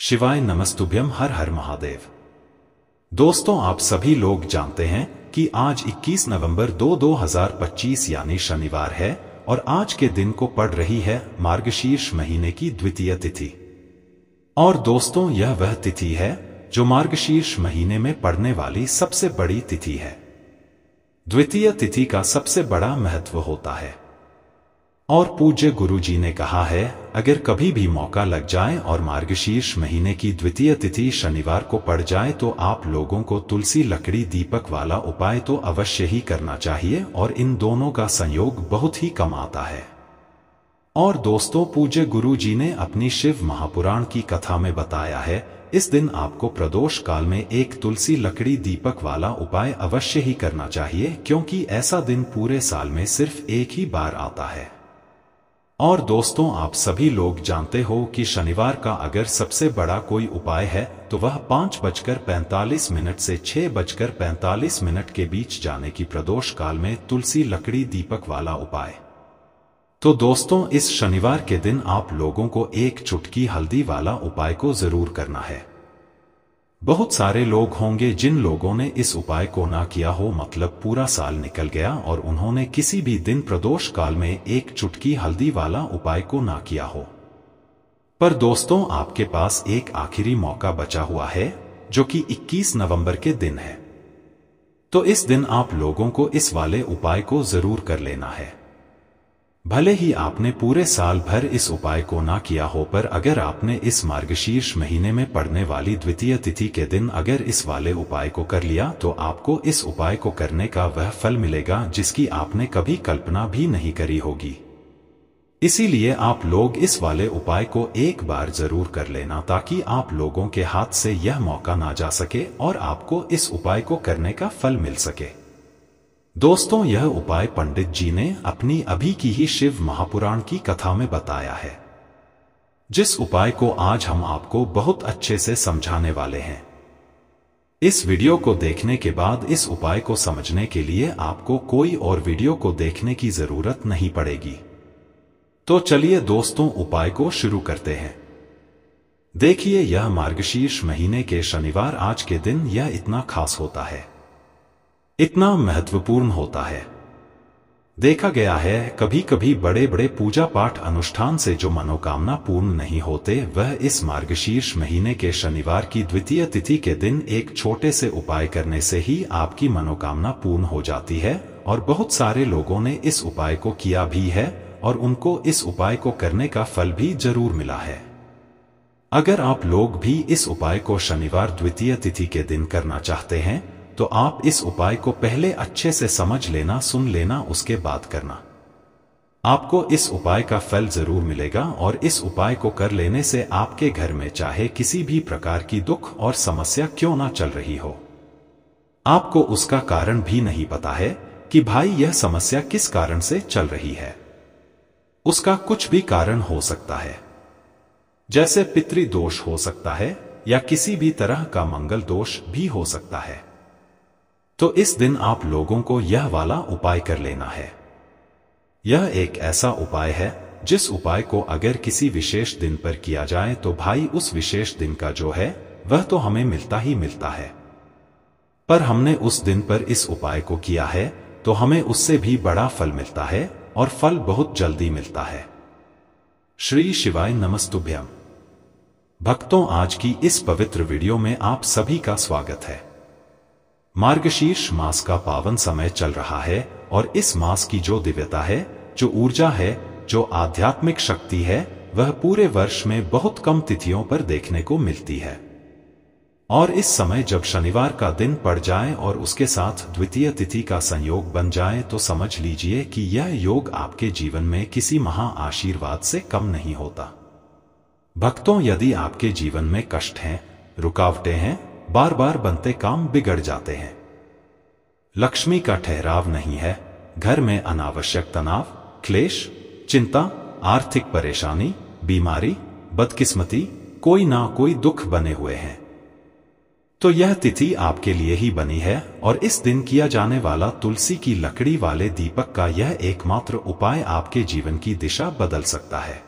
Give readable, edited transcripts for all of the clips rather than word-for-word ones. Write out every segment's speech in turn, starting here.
शिवाय नमस्तुभ्यम। हर हर महादेव। दोस्तों, आप सभी लोग जानते हैं कि आज 21 नवंबर 2025 यानी शनिवार है और आज के दिन को पड़ रही है मार्गशीर्ष महीने की द्वितीय तिथि। और दोस्तों, यह वह तिथि है जो मार्गशीर्ष महीने में पड़ने वाली सबसे बड़ी तिथि है। द्वितीय तिथि का सबसे बड़ा महत्व होता है और पूज्य गुरु जी ने कहा है, अगर कभी भी मौका लग जाए और मार्गशीर्ष महीने की द्वितीय तिथि शनिवार को पड़ जाए तो आप लोगों को तुलसी लकड़ी दीपक वाला उपाय तो अवश्य ही करना चाहिए और इन दोनों का संयोग बहुत ही कम आता है। और दोस्तों, पूज्य गुरु जी ने अपनी शिव महापुराण की कथा में बताया है, इस दिन आपको प्रदोष काल में एक तुलसी लकड़ी दीपक वाला उपाय अवश्य ही करना चाहिए, क्योंकि ऐसा दिन पूरे साल में सिर्फ एक ही बार आता है। और दोस्तों, आप सभी लोग जानते हो कि शनिवार का अगर सबसे बड़ा कोई उपाय है तो वह 5:45 से 6:45 के बीच जाने की प्रदोष काल में तुलसी लकड़ी दीपक वाला उपाय। तो दोस्तों, इस शनिवार के दिन आप लोगों को एक चुटकी हल्दी वाला उपाय को जरूर करना है। बहुत सारे लोग होंगे जिन लोगों ने इस उपाय को ना किया हो, मतलब पूरा साल निकल गया और उन्होंने किसी भी दिन प्रदोष काल में एक चुटकी हल्दी वाला उपाय को ना किया हो। पर दोस्तों, आपके पास एक आखिरी मौका बचा हुआ है जो कि 21 नवंबर के दिन है। तो इस दिन आप लोगों को इस वाले उपाय को जरूर कर लेना है। भले ही आपने पूरे साल भर इस उपाय को ना किया हो, पर अगर आपने इस मार्गशीर्ष महीने में पड़ने वाली द्वितीय तिथि के दिन अगर इस वाले उपाय को कर लिया तो आपको इस उपाय को करने का वह फल मिलेगा जिसकी आपने कभी कल्पना भी नहीं करी होगी। इसीलिए आप लोग इस वाले उपाय को एक बार जरूर कर लेना, ताकि आप लोगों के हाथ से यह मौका ना जा सके और आपको इस उपाय को करने का फल मिल सके। दोस्तों, यह उपाय पंडित जी ने अपनी अभी की ही शिव महापुराण की कथा में बताया है, जिस उपाय को आज हम आपको बहुत अच्छे से समझाने वाले हैं। इस वीडियो को देखने के बाद इस उपाय को समझने के लिए आपको कोई और वीडियो को देखने की जरूरत नहीं पड़ेगी। तो चलिए दोस्तों, उपाय को शुरू करते हैं। देखिए, यह मार्गशीर्ष महीने के शनिवार आज के दिन यह इतना खास होता है, इतना महत्वपूर्ण होता है। देखा गया है कभी कभी बड़े बड़े पूजा पाठ अनुष्ठान से जो मनोकामना पूर्ण नहीं होते, वह इस मार्गशीर्ष महीने के शनिवार की द्वितीय तिथि के दिन एक छोटे से उपाय करने से ही आपकी मनोकामना पूर्ण हो जाती है। और बहुत सारे लोगों ने इस उपाय को किया भी है और उनको इस उपाय को करने का फल भी जरूर मिला है। अगर आप लोग भी इस उपाय को शनिवार द्वितीय तिथि के दिन करना चाहते हैं तो आप इस उपाय को पहले अच्छे से समझ लेना, सुन लेना, उसके बाद करना। आपको इस उपाय का फल जरूर मिलेगा और इस उपाय को कर लेने से आपके घर में चाहे किसी भी प्रकार की दुख और समस्या क्यों ना चल रही हो, आपको उसका कारण भी नहीं पता है कि भाई यह समस्या किस कारण से चल रही है। उसका कुछ भी कारण हो सकता है, जैसे पितृदोष हो सकता है या किसी भी तरह का मंगल दोष भी हो सकता है। तो इस दिन आप लोगों को यह वाला उपाय कर लेना है। यह एक ऐसा उपाय है जिस उपाय को अगर किसी विशेष दिन पर किया जाए तो भाई उस विशेष दिन का जो है वह तो हमें मिलता ही मिलता है, पर हमने उस दिन पर इस उपाय को किया है तो हमें उससे भी बड़ा फल मिलता है और फल बहुत जल्दी मिलता है। श्री शिवाय नमस्तुभ्यम। भक्तों, आज की इस पवित्र वीडियो में आप सभी का स्वागत है। मार्गशीर्ष मास का पावन समय चल रहा है और इस मास की जो दिव्यता है, जो ऊर्जा है, जो आध्यात्मिक शक्ति है, वह पूरे वर्ष में बहुत कम तिथियों पर देखने को मिलती है। और इस समय जब शनिवार का दिन पड़ जाए और उसके साथ द्वितीय तिथि का संयोग बन जाए तो समझ लीजिए कि यह योग आपके जीवन में किसी महा आशीर्वाद से कम नहीं होता। भक्तों, यदि आपके जीवन में कष्ट हैं, रुकावटें हैं, बार बार बनते काम बिगड़ जाते हैं, लक्ष्मी का ठहराव नहीं है, घर में अनावश्यक तनाव, क्लेश, चिंता, आर्थिक परेशानी, बीमारी, बदकिस्मती, कोई ना कोई दुख बने हुए हैं, तो यह तिथि आपके लिए ही बनी है। और इस दिन किया जाने वाला तुलसी की लकड़ी वाले दीपक का यह एकमात्र उपाय आपके जीवन की दिशा बदल सकता है।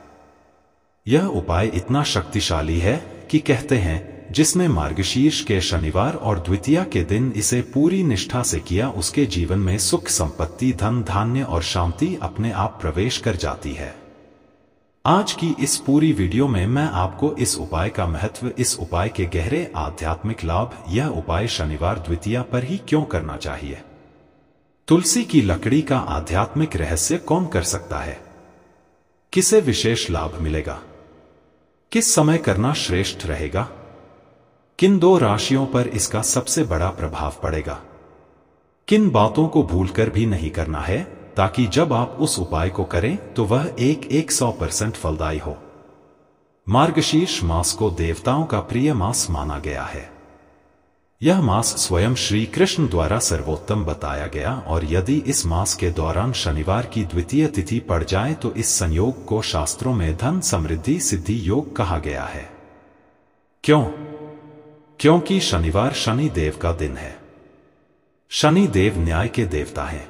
यह उपाय इतना शक्तिशाली है कि कहते हैं जिसने मार्गशीर्ष के शनिवार और द्वितीया के दिन इसे पूरी निष्ठा से किया उसके जीवन में सुख संपत्ति धन धान्य और शांति अपने आप प्रवेश कर जाती है। आज की इस पूरी वीडियो में मैं आपको इस उपाय का महत्व, इस उपाय के गहरे आध्यात्मिक लाभ, यह उपाय शनिवार द्वितीया पर ही क्यों करना चाहिए, तुलसी की लकड़ी का आध्यात्मिक रहस्य कौन कर सकता है, किसे विशेष लाभ मिलेगा, किस समय करना श्रेष्ठ रहेगा, किन 2 राशियों पर इसका सबसे बड़ा प्रभाव पड़ेगा, किन बातों को भूलकर भी नहीं करना है ताकि जब आप उस उपाय को करें तो वह 100% फलदायी हो। मार्गशीर्ष मास को देवताओं का प्रिय मास माना गया है। यह मास स्वयं श्री कृष्ण द्वारा सर्वोत्तम बताया गया और यदि इस मास के दौरान शनिवार की द्वितीय तिथि पड़ जाए तो इस संयोग को शास्त्रों में धन समृद्धि सिद्धि योग कहा गया है। क्यों? क्योंकि शनिवार शनि देव का दिन है। शनि देव न्याय के देवता हैं,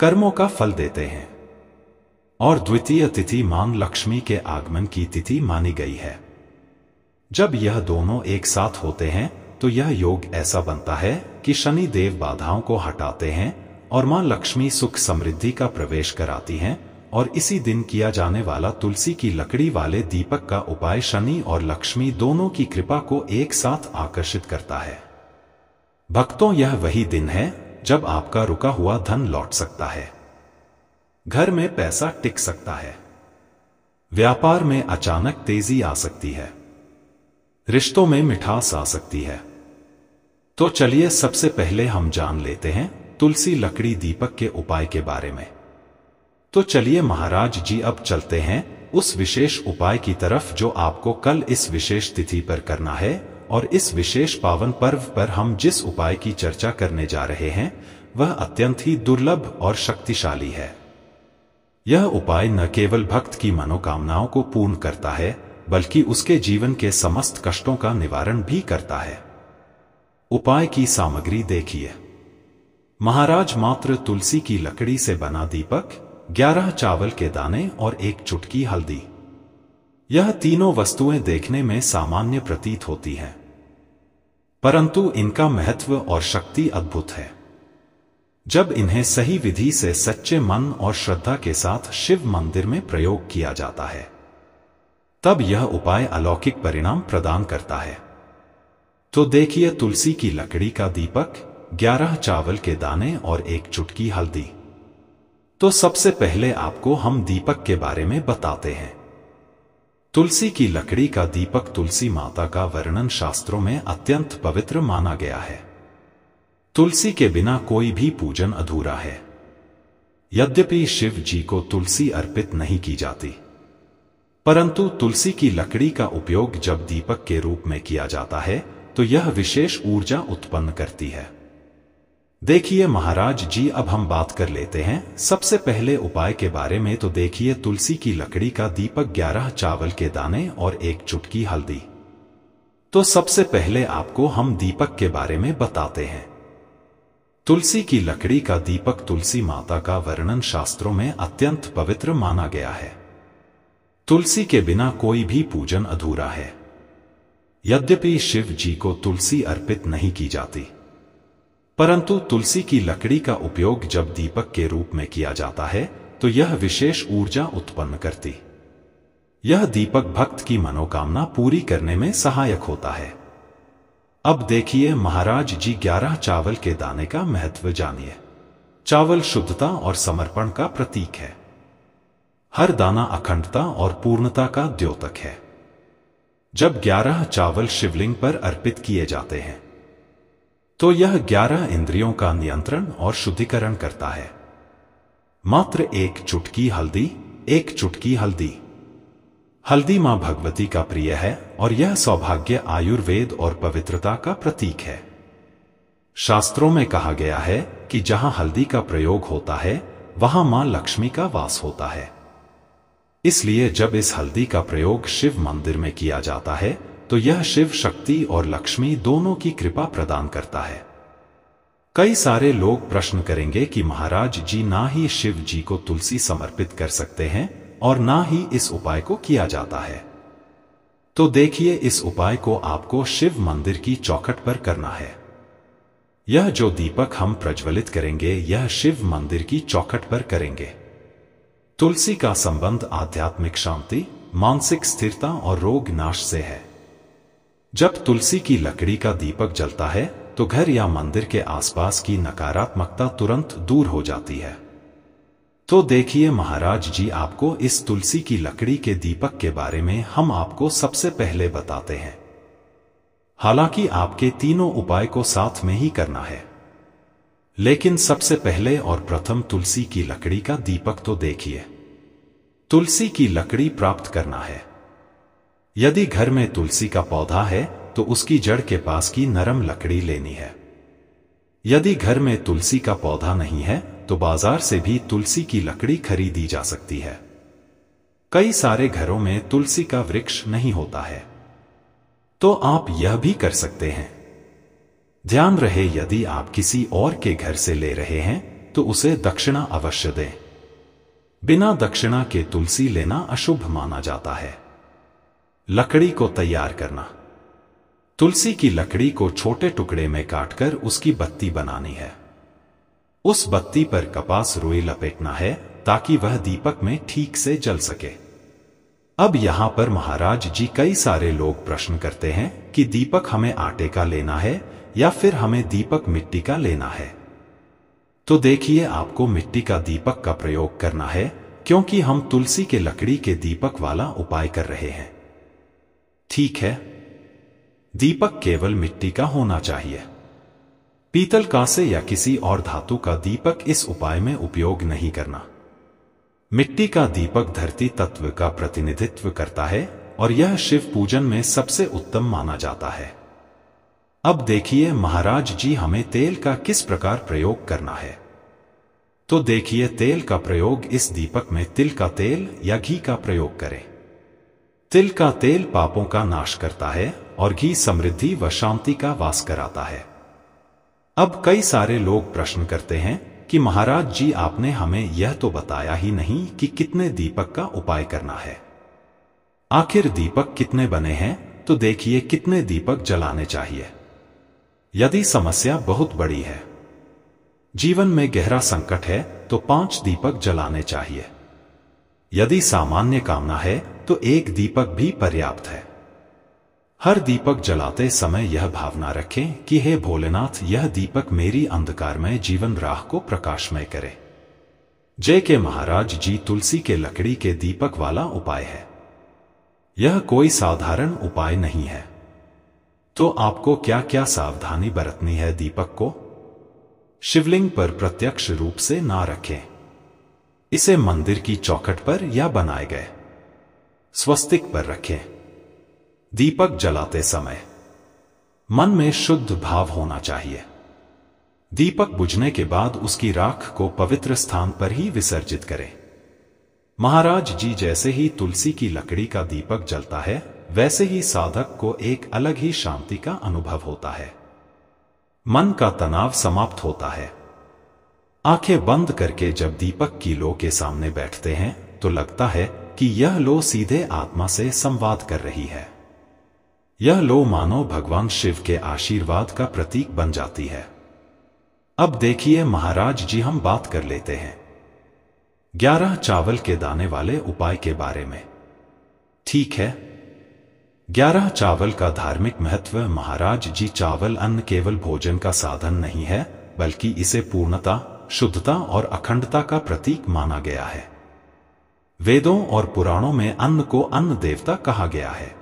कर्मों का फल देते हैं और द्वितीय तिथि मां लक्ष्मी के आगमन की तिथि मानी गई है। जब यह दोनों एक साथ होते हैं तो यह योग ऐसा बनता है कि शनि देव बाधाओं को हटाते हैं और मां लक्ष्मी सुख समृद्धि का प्रवेश कराती हैं। और इसी दिन किया जाने वाला तुलसी की लकड़ी वाले दीपक का उपाय शनि और लक्ष्मी दोनों की कृपा को एक साथ आकर्षित करता है। भक्तों, यह वही दिन है जब आपका रुका हुआ धन लौट सकता है, घर में पैसा टिक सकता है, व्यापार में अचानक तेजी आ सकती है, रिश्तों में मिठास आ सकती है। तो चलिए सबसे पहले हम जान लेते हैं तुलसी लकड़ी दीपक के उपाय के बारे में। तो चलिए महाराज जी अब चलते हैं उस विशेष उपाय की तरफ जो आपको कल इस विशेष तिथि पर करना है। और इस विशेष पावन पर्व पर हम जिस उपाय की चर्चा करने जा रहे हैं वह अत्यंत ही दुर्लभ और शक्तिशाली है। यह उपाय न केवल भक्त की मनोकामनाओं को पूर्ण करता है बल्कि उसके जीवन के समस्त कष्टों का निवारण भी करता है। उपाय की सामग्री देखिए। महाराज, मात्र तुलसी की लकड़ी से बना दीपक, 11 चावल के दाने और 1 चुटकी हल्दी। यह तीनों वस्तुएं देखने में सामान्य प्रतीत होती हैं, परंतु इनका महत्व और शक्ति अद्भुत है। जब इन्हें सही विधि से सच्चे मन और श्रद्धा के साथ शिव मंदिर में प्रयोग किया जाता है तब यह उपाय अलौकिक परिणाम प्रदान करता है। तो देखिए, तुलसी की लकड़ी का दीपक, 11 चावल के दाने और 1 चुटकी हल्दी। तो सबसे पहले आपको हम दीपक के बारे में बताते हैं। तुलसी की लकड़ी का दीपक तुलसी माता का वर्णन शास्त्रों में अत्यंत पवित्र माना गया है। तुलसी के बिना कोई भी पूजन अधूरा है। यद्यपि शिव जी को तुलसी अर्पित नहीं की जाती, परंतु तुलसी की लकड़ी का उपयोग जब दीपक के रूप में किया जाता है तो यह विशेष ऊर्जा उत्पन्न करती है। देखिए महाराज जी, अब हम बात कर लेते हैं सबसे पहले उपाय के बारे में। तो देखिए, तुलसी की लकड़ी का दीपक, 11 चावल के दाने और 1 चुटकी हल्दी। तो सबसे पहले आपको हम दीपक के बारे में बताते हैं। तुलसी की लकड़ी का दीपक तुलसी माता का वर्णन शास्त्रों में अत्यंत पवित्र माना गया है। तुलसी के बिना कोई भी पूजन अधूरा है। यद्यपि शिव जी को तुलसी अर्पित नहीं की जाती, परंतु तुलसी की लकड़ी का उपयोग जब दीपक के रूप में किया जाता है तो यह विशेष ऊर्जा उत्पन्न करती। यह दीपक भक्त की मनोकामना पूरी करने में सहायक होता है। अब देखिए महाराज जी, 11 चावल के दाने का महत्व जानिए। चावल शुद्धता और समर्पण का प्रतीक है। हर दाना अखंडता और पूर्णता का द्योतक है। जब 11 चावल शिवलिंग पर अर्पित किए जाते हैं तो यह 11 इंद्रियों का नियंत्रण और शुद्धिकरण करता है। मात्र 1 चुटकी हल्दी, 1 चुटकी हल्दी। हल्दी मां भगवती का प्रिय है और यह सौभाग्य, आयुर्वेद और पवित्रता का प्रतीक है। शास्त्रों में कहा गया है कि जहां हल्दी का प्रयोग होता है वहां मां लक्ष्मी का वास होता है। इसलिए जब इस हल्दी का प्रयोग शिव मंदिर में किया जाता है तो यह शिव शक्ति और लक्ष्मी दोनों की कृपा प्रदान करता है। कई सारे लोग प्रश्न करेंगे कि महाराज जी, ना ही शिव जी को तुलसी समर्पित कर सकते हैं और ना ही इस उपाय को किया जाता है। तो देखिए, इस उपाय को आपको शिव मंदिर की चौखट पर करना है। यह जो दीपक हम प्रज्वलित करेंगे, यह शिव मंदिर की चौखट पर करेंगे। तुलसी का संबंध आध्यात्मिक शांति, मानसिक स्थिरता और रोग नाश से है। जब तुलसी की लकड़ी का दीपक जलता है तो घर या मंदिर के आसपास की नकारात्मकता तुरंत दूर हो जाती है। तो देखिए महाराज जी, आपको इस तुलसी की लकड़ी के दीपक के बारे में हम आपको सबसे पहले बताते हैं। हालांकि आपके तीनों उपाय को साथ में ही करना है, लेकिन सबसे पहले और प्रथम तुलसी की लकड़ी का दीपक तो देखिए। तुलसी की लकड़ी प्राप्त करना है। यदि घर में तुलसी का पौधा है तो उसकी जड़ के पास की नरम लकड़ी लेनी है। यदि घर में तुलसी का पौधा नहीं है तो बाजार से भी तुलसी की लकड़ी खरीदी जा सकती है। कई सारे घरों में तुलसी का वृक्ष नहीं होता है, तो आप यह भी कर सकते हैं। ध्यान रहे, यदि आप किसी और के घर से ले रहे हैं तो उसे दक्षिणा अवश्य दें। बिना दक्षिणा के तुलसी लेना अशुभ माना जाता है। लकड़ी को तैयार करना। तुलसी की लकड़ी को छोटे टुकड़े में काटकर उसकी बत्ती बनानी है। उस बत्ती पर कपास रुई लपेटना है ताकि वह दीपक में ठीक से जल सके। अब यहां पर महाराज जी, कई सारे लोग प्रश्न करते हैं कि दीपक हमें आटे का लेना है या फिर हमें दीपक मिट्टी का लेना है। तो देखिए, आपको मिट्टी का दीपक का प्रयोग करना है, क्योंकि हम तुलसी के लकड़ी के दीपक वाला उपाय कर रहे हैं। ठीक है, दीपक केवल मिट्टी का होना चाहिए। पीतल, कांसे या किसी और धातु का दीपक इस उपाय में उपयोग नहीं करना। मिट्टी का दीपक धरती तत्व का प्रतिनिधित्व करता है और यह शिव पूजन में सबसे उत्तम माना जाता है। अब देखिए महाराज जी, हमें तेल का किस प्रकार प्रयोग करना है। तो देखिए, तेल का प्रयोग इस दीपक में तिल का तेल या घी का प्रयोग करें। तिल का तेल पापों का नाश करता है और घी समृद्धि व शांति का वास कराता है। अब कई सारे लोग प्रश्न करते हैं कि महाराज जी, आपने हमें यह तो बताया ही नहीं कि कितने दीपक का उपाय करना है। आखिर दीपक कितने बने हैं, तो देखिए कितने दीपक जलाने चाहिए। यदि समस्या बहुत बड़ी है, जीवन में गहरा संकट है, तो 5 दीपक जलाने चाहिए। यदि सामान्य कामना है तो 1 दीपक भी पर्याप्त है। हर दीपक जलाते समय यह भावना रखें कि हे भोलेनाथ, यह दीपक मेरी अंधकारमय जीवन राह को प्रकाशमय करे। जय के महाराज जी, तुलसी के लकड़ी के दीपक वाला उपाय है। यह कोई साधारण उपाय नहीं है। तो आपको क्या क्या सावधानी बरतनी है। दीपक को शिवलिंग पर प्रत्यक्ष रूप से ना रखें। इसे मंदिर की चौखट पर या बनाए गए स्वस्तिक पर रखें। दीपक जलाते समय मन में शुद्ध भाव होना चाहिए। दीपक बुझने के बाद उसकी राख को पवित्र स्थान पर ही विसर्जित करें। महाराज जी, जैसे ही तुलसी की लकड़ी का दीपक जलता है, वैसे ही साधक को एक अलग ही शांति का अनुभव होता है। मन का तनाव समाप्त होता है। आंखें बंद करके जब दीपक की लो के सामने बैठते हैं तो लगता है कि यह लो सीधे आत्मा से संवाद कर रही है। यह लो मानो भगवान शिव के आशीर्वाद का प्रतीक बन जाती है। अब देखिए महाराज जी, हम बात कर लेते हैं 11 चावल के दाने वाले उपाय के बारे में। ठीक है, 11 चावल का धार्मिक महत्व। महाराज जी, चावल अन्न केवल भोजन का साधन नहीं है, बल्कि इसे पूर्णता, शुद्धता और अखंडता का प्रतीक माना गया है। वेदों और पुराणों में अन्न को अन्न देवता कहा गया है।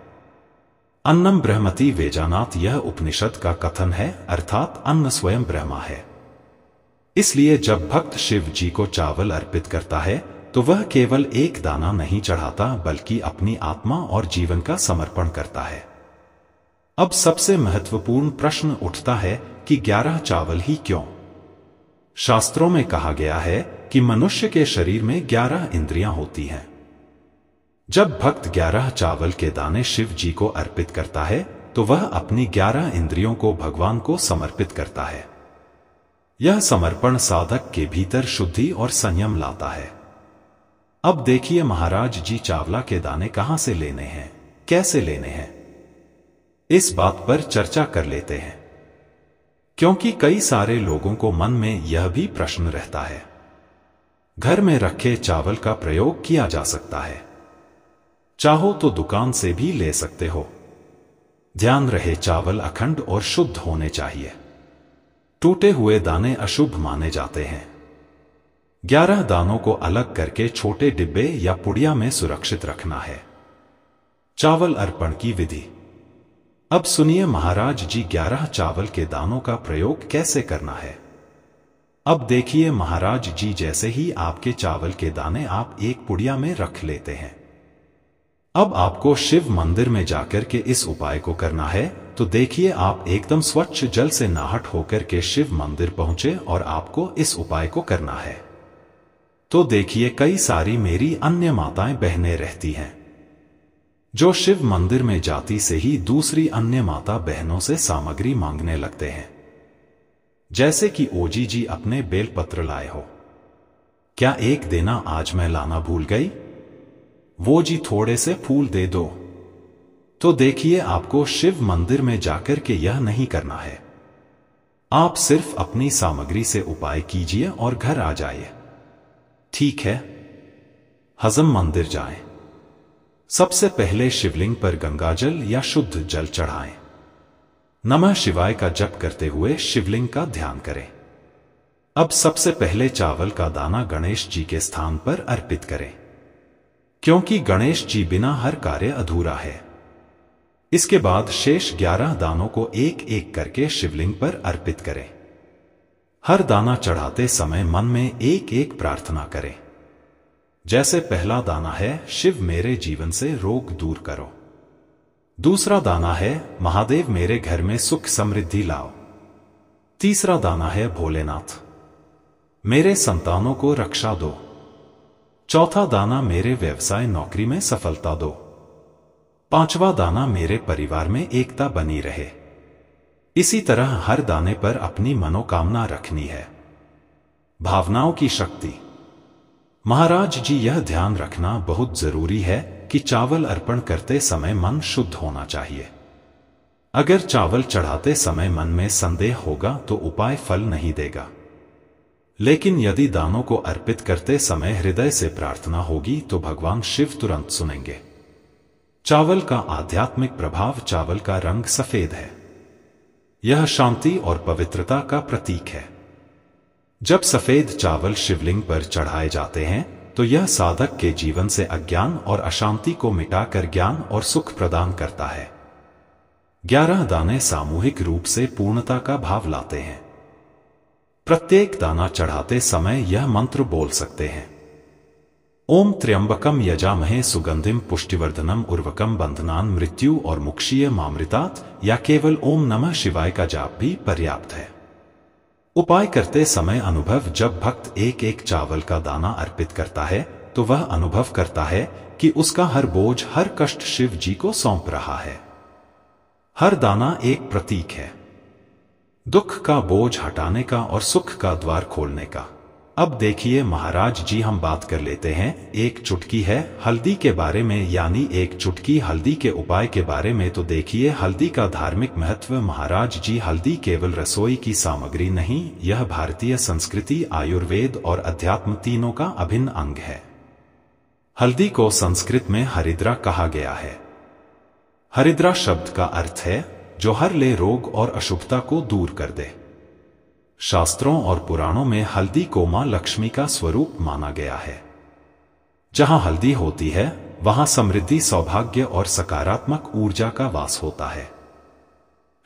अन्नम ब्रह्मति वेजानात, यह उपनिषद का कथन है, अर्थात अन्न स्वयं ब्रह्मा है। इसलिए जब भक्त शिव जी को चावल अर्पित करता है तो वह केवल एक दाना नहीं चढ़ाता, बल्कि अपनी आत्मा और जीवन का समर्पण करता है। अब सबसे महत्वपूर्ण प्रश्न उठता है कि 11 चावल ही क्यों? शास्त्रों में कहा गया है कि मनुष्य के शरीर में 11 इंद्रियां होती हैं। जब भक्त 11 चावल के दाने शिव जी को अर्पित करता है तो वह अपनी 11 इंद्रियों को भगवान को समर्पित करता है। यह समर्पण साधक के भीतर शुद्धि और संयम लाता है। अब देखिए महाराज जी, चावला के दाने कहां से लेने हैं। कैसे लेने हैं, इस बात पर चर्चा कर लेते हैं। क्योंकि कई सारे लोगों को मन में यह भी प्रश्न रहता है, घर में रखे चावल का प्रयोग किया जा सकता है, चाहो तो दुकान से भी ले सकते हो। ध्यान रहे, चावल अखंड और शुद्ध होने चाहिए। टूटे हुए दाने अशुभ माने जाते हैं। 11 दानों को अलग करके छोटे डिब्बे या पुड़िया में सुरक्षित रखना है। चावल अर्पण की विधि। अब सुनिए महाराज जी 11 चावल के दानों का प्रयोग कैसे करना है। अब देखिए महाराज जी, जैसे ही आपके चावल के दाने आप एक पुड़िया में रख लेते हैं, अब आपको शिव मंदिर में जाकर के इस उपाय को करना है। तो देखिए, आप एकदम स्वच्छ जल से नहाट होकर के शिव मंदिर पहुंचे और आपको इस उपाय को करना है। तो देखिए, कई सारी मेरी अन्य माताएं बहनें रहती हैं जो शिव मंदिर में जाती से ही दूसरी अन्य माता बहनों से सामग्री मांगने लगते हैं, जैसे कि ओजी जी अपने बेलपत्र लाए हो, क्या एक देना, आज मैं लाना भूल गई, वो जी थोड़े से फूल दे दो। तो देखिए, आपको शिव मंदिर में जाकर के यह नहीं करना है। आप सिर्फ अपनी सामग्री से उपाय कीजिए और घर आ जाइए। ठीक है, हजम मंदिर जाएं। सबसे पहले शिवलिंग पर गंगाजल या शुद्ध जल चढ़ाएं। नमः शिवाय का जप करते हुए शिवलिंग का ध्यान करें। अब सबसे पहले चावल का दाना गणेश जी के स्थान पर अर्पित करें, क्योंकि गणेश जी बिना हर कार्य अधूरा है। इसके बाद शेष 11 दानों को एक एक करके शिवलिंग पर अर्पित करें। हर दाना चढ़ाते समय मन में एक एक प्रार्थना करें। जैसे पहला दाना है, शिव मेरे जीवन से रोग दूर करो। दूसरा दाना है, महादेव मेरे घर में सुख समृद्धि लाओ। तीसरा दाना है, भोलेनाथ मेरे संतानों को रक्षा दो। चौथा दाना, मेरे व्यवसाय नौकरी में सफलता दो। पांचवा दाना, मेरे परिवार में एकता बनी रहे। इसी तरह हर दाने पर अपनी मनोकामना रखनी है। भावनाओं की शक्ति। महाराज जी, यह ध्यान रखना बहुत जरूरी है कि चावल अर्पण करते समय मन शुद्ध होना चाहिए। अगर चावल चढ़ाते समय मन में संदेह होगा तो उपाय फल नहीं देगा। लेकिन यदि दानों को अर्पित करते समय हृदय से प्रार्थना होगी तो भगवान शिव तुरंत सुनेंगे। चावल का आध्यात्मिक प्रभाव। चावल का रंग सफेद है। यह शांति और पवित्रता का प्रतीक है। जब सफेद चावल शिवलिंग पर चढ़ाए जाते हैं तो यह साधक के जीवन से अज्ञान और अशांति को मिटाकर ज्ञान और सुख प्रदान करता है। 11 दाने सामूहिक रूप से पूर्णता का भाव लाते हैं। प्रत्येक दाना चढ़ाते समय यह मंत्र बोल सकते हैं, ओम त्र्यंबकम यजामहे सुगंधिम पुष्टिवर्धनम उर्वकम बंधनान मृत्यु और मुक्षीय मामृतात्, या केवल ओम नमः शिवाय का जाप भी पर्याप्त है। उपाय करते समय अनुभव। जब भक्त एक एक चावल का दाना अर्पित करता है तो वह अनुभव करता है कि उसका हर बोझ, हर कष्ट शिव जी को सौंप रहा है। हर दाना एक प्रतीक है, दुख का बोझ हटाने का और सुख का द्वार खोलने का। अब देखिए महाराज जी, हम बात कर लेते हैं एक चुटकी है हल्दी के बारे में, यानी एक चुटकी हल्दी के उपाय के बारे में। तो देखिए हल्दी का धार्मिक महत्व। महाराज जी, हल्दी केवल रसोई की सामग्री नहीं, यह भारतीय संस्कृति, आयुर्वेद और अध्यात्म तीनों का अभिन्न अंग है। हल्दी को संस्कृत में हरिद्रा कहा गया है। हरिद्रा शब्द का अर्थ है जो हर ले रोग और अशुभता को दूर कर दे। शास्त्रों और पुराणों में हल्दी को मां लक्ष्मी का स्वरूप माना गया है। जहां हल्दी होती है वहां समृद्धि, सौभाग्य और सकारात्मक ऊर्जा का वास होता है।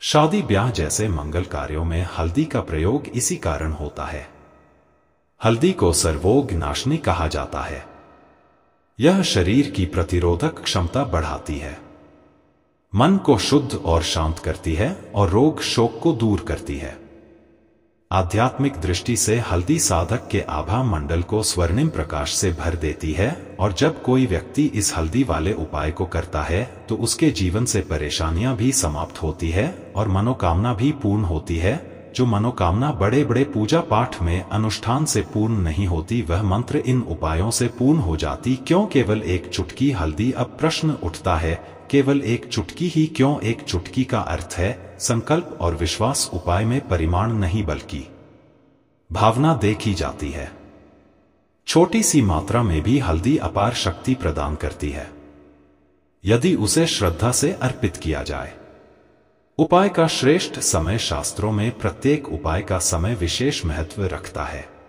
शादी ब्याह जैसे मंगल कार्यों में हल्दी का प्रयोग इसी कारण होता है। हल्दी को सर्वरोग नाशनी कहा जाता है। यह शरीर की प्रतिरोधक क्षमता बढ़ाती है, मन को शुद्ध और शांत करती है और रोग शोक को दूर करती है। आध्यात्मिक दृष्टि से हल्दी साधक के आभा मंडल को स्वर्णिम प्रकाश से भर देती है, और जब कोई व्यक्ति इस हल्दी वाले उपाय को करता है तो उसके जीवन से परेशानियां भी समाप्त होती है और मनोकामना भी पूर्ण होती है। जो मनोकामना बड़े बड़े पूजा पाठ में अनुष्ठान से पूर्ण नहीं होती, वह मंत्र इन उपायों से पूर्ण हो जाती। क्यों केवल एक चुटकी हल्दी? अब प्रश्न उठता है, केवल एक चुटकी ही क्यों, एक चुटकी का अर्थ है संकल्प और विश्वास। उपाय में परिमाण नहीं बल्कि भावना देखी जाती है। छोटी सी मात्रा में भी हल्दी अपार शक्ति प्रदान करती है यदि उसे श्रद्धा से अर्पित किया जाए। उपाय का श्रेष्ठ समय, शास्त्रों में प्रत्येक उपाय का समय विशेष महत्व रखता है।